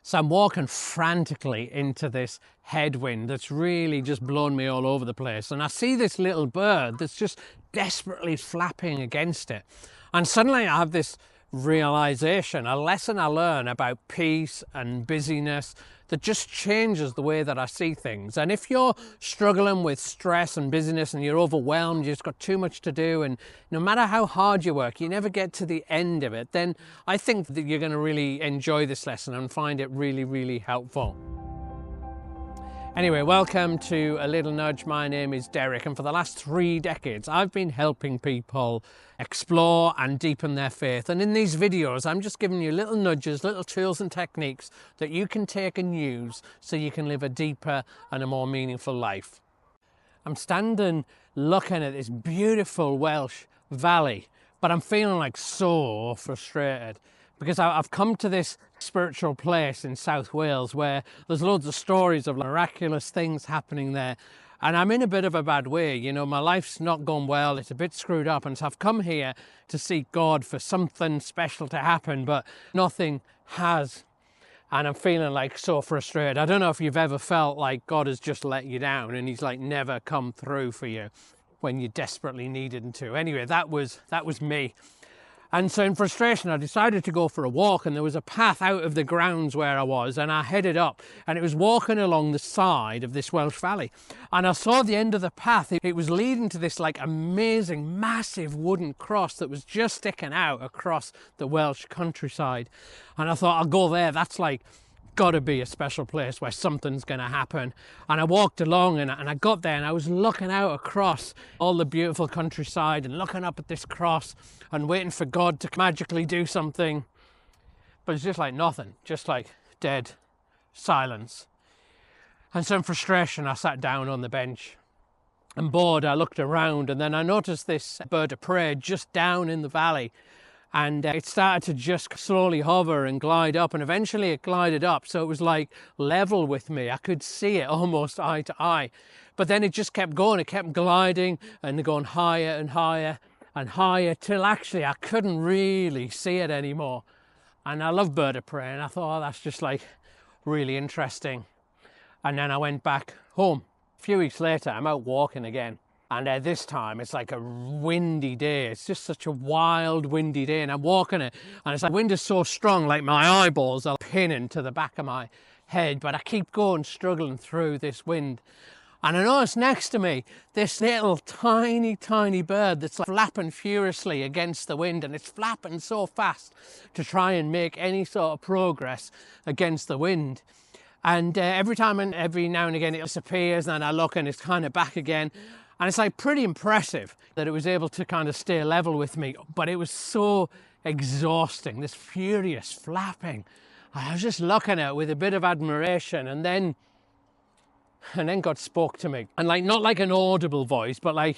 So I'm walking frantically into this headwind that's really just blown me all over the place. And I see this little bird that's just desperately flapping against it. And suddenly I have this realization, a lesson I learn about peace and busyness that just changes the way that I see things. And if you're struggling with stress and busyness and you're overwhelmed, you've just got too much to do, and no matter how hard you work, you never get to the end of it, then I think that you're going to really enjoy this lesson and find it really, really helpful. Anyway, welcome to A Little Nudge. My name is Derek, and for the last 3 decades, I've been helping people explore and deepen their faith. And in these videos, I'm just giving you little nudges, little tools and techniques that you can take and use so you can live a deeper and a more meaningful life. I'm standing looking at this beautiful Welsh valley, but I'm feeling like so frustrated because I've come to this spiritual place in South Wales where there's loads of stories of miraculous things happening there. And I'm in a bit of a bad way, you know, my life's not gone well, it's a bit screwed up. And so I've come here to seek God for something special to happen, but nothing has. And I'm feeling like so frustrated. I don't know if you've ever felt like God has just let you down and he's like never come through for you when you desperately needed him to. Anyway, that was me. And so in frustration, I decided to go for a walk, and there was a path out of the grounds where I was, and I headed up, and it was walking along the side of this Welsh valley. And I saw the end of the path. It was leading to this like amazing, massive wooden cross that was just sticking out across the Welsh countryside. And I thought, I'll go there. That's like got to be a special place where something's going to happen. And I walked along and I got there, and I was looking out across all the beautiful countryside and looking up at this cross and waiting for God to magically do something. But it's just like nothing, just like dead silence. And so in frustration, I sat down on the bench. And bored, I looked around, and then I noticed this bird of prey just down in the valley. And it started to just slowly hover and glide up, and eventually it glided up, so it was like level with me. I could see it almost eye to eye, but then it just kept going. It kept gliding and going higher and higher and higher till actually I couldn't really see it anymore. And I love bird of prey, and I thought, oh, that's just like really interesting. And then I went back home. A few weeks later, I'm out walking again. And this time it's like a windy day. It's just such a wild, windy day. And I'm walking it, and it's like wind is so strong, like my eyeballs are pinning to the back of my head. But I keep going, struggling through this wind. And I notice next to me, this little tiny, tiny bird that's like flapping furiously against the wind. And it's flapping so fast to try and make any sort of progress against the wind. And every time and every now and again it disappears, and I look and it's kind of back again. And it's like pretty impressive that it was able to kind of stay level with me, but it was so exhausting, this furious flapping. I was just looking at it with a bit of admiration, and then God spoke to me. And like, not like an audible voice, but like,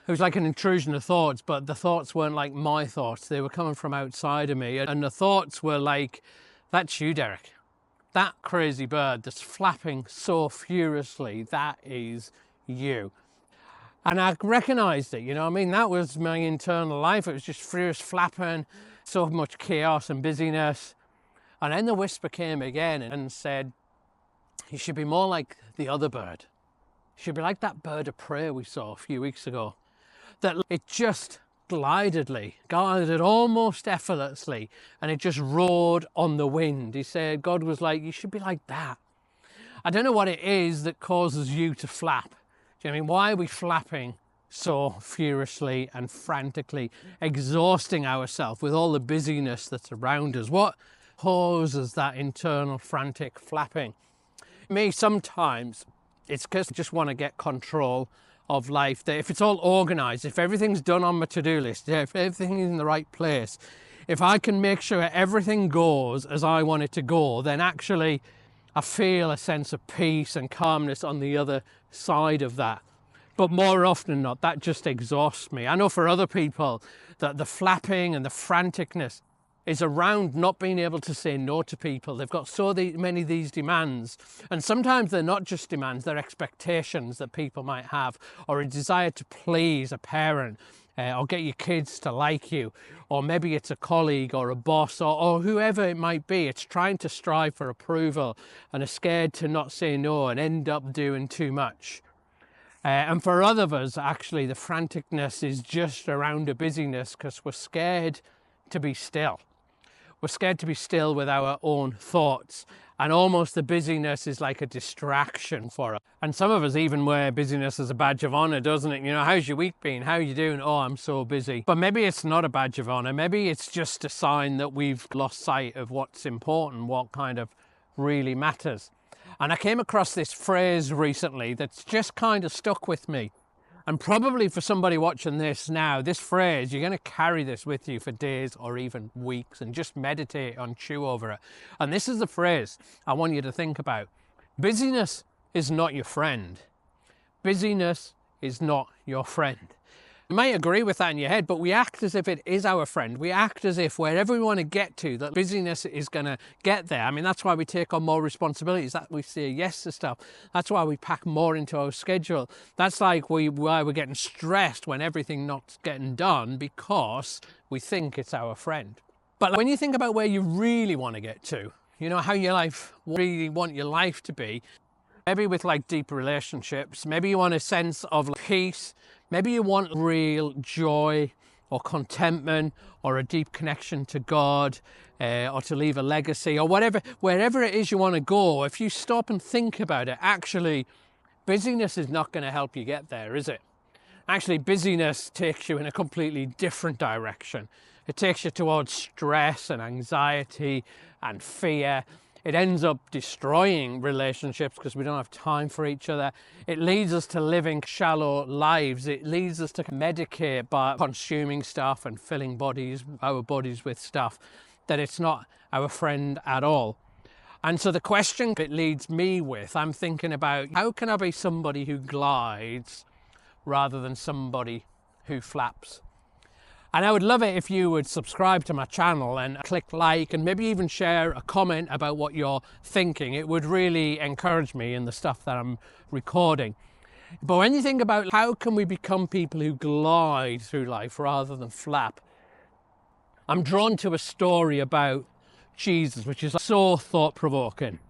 it was like an intrusion of thoughts, but the thoughts weren't like my thoughts. They were coming from outside of me. And the thoughts were like, that's you, Derek. That crazy bird that's flapping so furiously, that is you. And I recognised it, you know what I mean? That was my internal life. It was just furious flapping, so much chaos and busyness. And then the whisper came again and said, you should be more like the other bird. You should be like that bird of prey we saw a few weeks ago. That it just glided almost effortlessly, and it just roared on the wind. He said, God was like, you should be like that. I don't know what it is that causes you to flap. Do you know what I mean? Why are we flapping so furiously and frantically, exhausting ourselves with all the busyness that's around us? What causes that internal frantic flapping? Me, sometimes it's because I just want to get control of life. That if it's all organized, if everything's done on my to-do list, if everything is in the right place, if I can make sure everything goes as I want it to go, then actually I feel a sense of peace and calmness on the other side of that. But more often than not, that just exhausts me. I know for other people that the flapping and the franticness is around not being able to say no to people. They've got so many of these demands. And sometimes they're not just demands, they're expectations that people might have, or a desire to please a parent, or get your kids to like you, or maybe it's a colleague or a boss or whoever it might be. It's trying to strive for approval and are scared to not say no and end up doing too much. And for other of us, actually, the franticness is just around the busyness because we're scared to be still. We're scared to be still with our own thoughts. And almost the busyness is like a distraction for us. And some of us even wear busyness as a badge of honor, doesn't it? You know, how's your week been? How are you doing? Oh, I'm so busy. But maybe it's not a badge of honor. Maybe it's just a sign that we've lost sight of what's important, what kind of really matters. And I came across this phrase recently that's just kind of stuck with me. And probably for somebody watching this now, this phrase, you're going to carry this with you for days or even weeks and just meditate and chew over it. And this is the phrase I want you to think about. Busyness is not your friend. Busyness is not your friend. You might agree with that in your head, but we act as if it is our friend. We act as if wherever we want to get to, that busyness is going to get there. I mean, that's why we take on more responsibilities, that we say yes to stuff. That's why we pack more into our schedule. That's like why we're getting stressed when everything's not getting done, because we think it's our friend. But when you think about where you really want to get to, you know, how your life, really want your life to be, maybe with like deep relationships, maybe you want a sense of peace, maybe you want real joy or contentment or a deep connection to God, or to leave a legacy or whatever, wherever it is you want to go. If you stop and think about it, actually, busyness is not going to help you get there, is it? Actually, busyness takes you in a completely different direction. It takes you towards stress and anxiety and fear. It ends up destroying relationships because we don't have time for each other. It leads us to living shallow lives. It leads us to medicate by consuming stuff and filling our bodies with stuff that it's not our friend at all. And so the question it leads me with, I'm thinking about, how can I be somebody who glides rather than somebody who flaps? And I would love it if you would subscribe to my channel and click like and maybe even share a comment about what you're thinking. It would really encourage me in the stuff that I'm recording. But when you think about how can we become people who glide through life rather than flap, I'm drawn to a story about Jesus, which is so thought-provoking.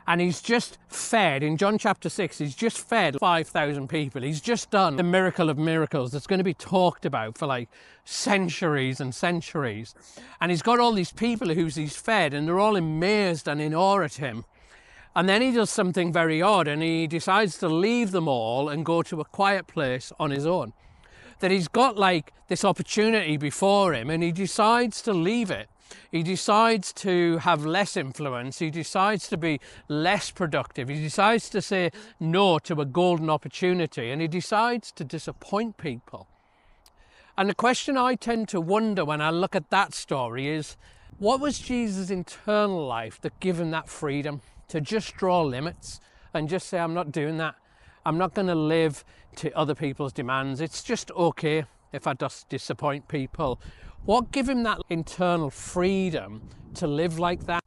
And he's just fed, in John chapter 6, he's just fed 5,000 people. He's just done the miracle of miracles that's going to be talked about for like centuries and centuries. And he's got all these people who he's fed, and they're all amazed and in awe at him. And then he does something very odd, and he decides to leave them all and go to a quiet place on his own. That he's got like this opportunity before him, and he decides to leave it. He decides to have less influence. He decides to be less productive. He decides to say no to a golden opportunity, and he decides to disappoint people. And the question I tend to wonder when I look at that story is, what was Jesus' internal life that gave him that freedom to just draw limits and just say, I'm not doing that. I'm not going to live to other people's demands. It's just okay if I just disappoint people. What gave him that internal freedom to live like that?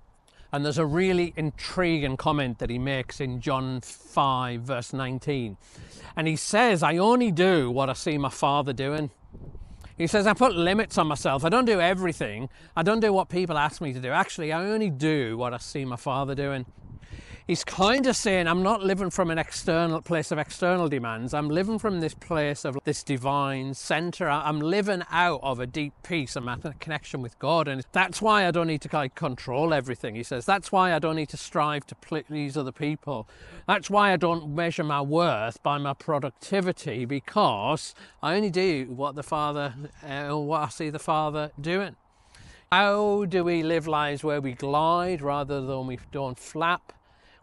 And there's a really intriguing comment that he makes in John 5 verse 19. And he says, I only do what I see my Father doing. He says, I put limits on myself. I don't do everything. I don't do what people ask me to do. Actually, I only do what I see my Father doing. He's kind of saying, I'm not living from an external place of external demands. I'm living from this place of this divine center. I'm living out of a deep peace and my connection with God. And that's why I don't need to control everything. He says, that's why I don't need to strive to please other people. That's why I don't measure my worth by my productivity, because I only do what what I see the Father doing. How do we live lives where we glide rather than we don't flap?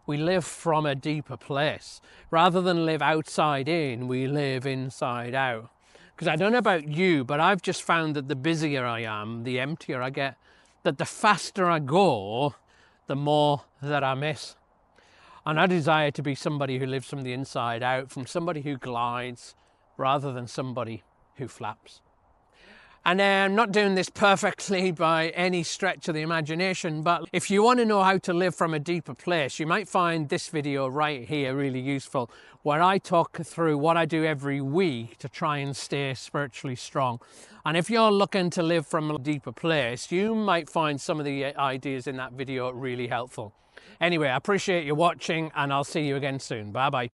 We live from a deeper place. Rather than live outside in, we live inside out. Because I don't know about you, but I've just found that the busier I am, the emptier I get. That the faster I go, the more that I miss. And I desire to be somebody who lives from the inside out, from somebody who glides, rather than somebody who flaps. And I'm not doing this perfectly by any stretch of the imagination, but if you want to know how to live from a deeper place, you might find this video right here really useful, where I talk through what I do every week to try and stay spiritually strong. And if you're looking to live from a deeper place, you might find some of the ideas in that video really helpful. Anyway, I appreciate you watching, and I'll see you again soon. Bye bye.